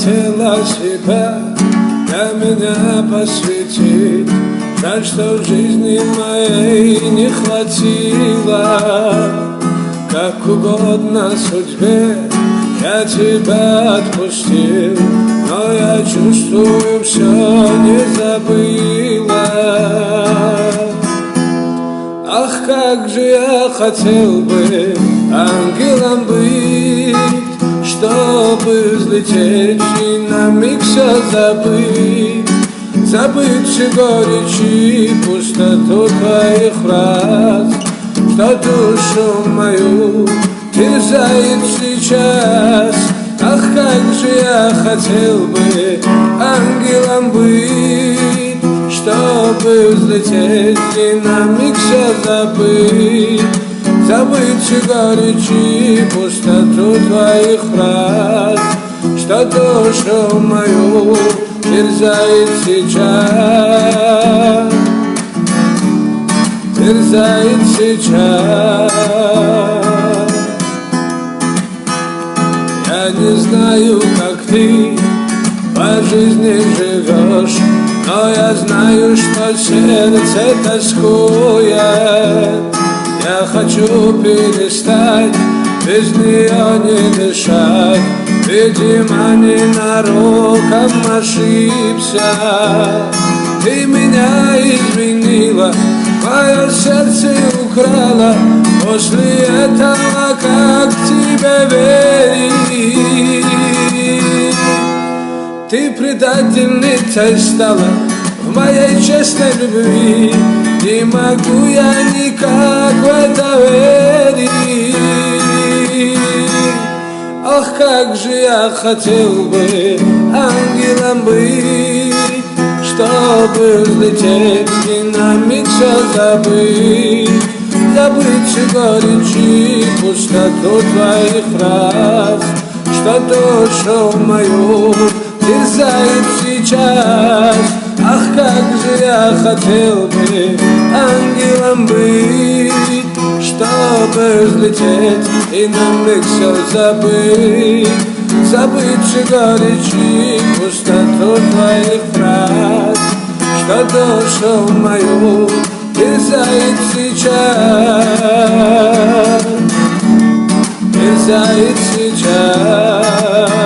хотела себя для меня посвятить. Жаль, что в жизни моей не хватило. Как угодно судьбе я тебя отпустил, но я чувствую, все не забыла. Ах, как же я хотел бы ангелом быть, чтобы взлететь и на миг все забыть. Забыть всю горечь и пустоту твоих фраз, что душу мою терзает сейчас. Ах, как же я хотел бы ангелом быть, чтобы взлететь и на миг все забыть. Забыть всю горечь и пустоту твоих фраз, что душу мою терзает сейчас, терзает сейчас. Я не знаю, как ты по жизни живешь, но я знаю, что сердце тоскует. Я хочу перестать без нее не дышать. Видимо, ненароком ошибся. Ты меня изменила, мое сердце украла. После этого как тебе верить? Ты предательницей стала в моей честной любви. Не могу я никак в это верить. Ох, как же я хотел бы ангелом быть, чтобы взлететь и на миг все забыть. Забыть всю горечь и пустоту твоих фраз, что душу мою терзает сейчас. Ах, как же я хотел бы ангелом быть, чтобы взлететь и на миг все забыть. Забыть всю горечь и пустоту твоих фраз, что душу мою терзает сейчас, терзает сейчас.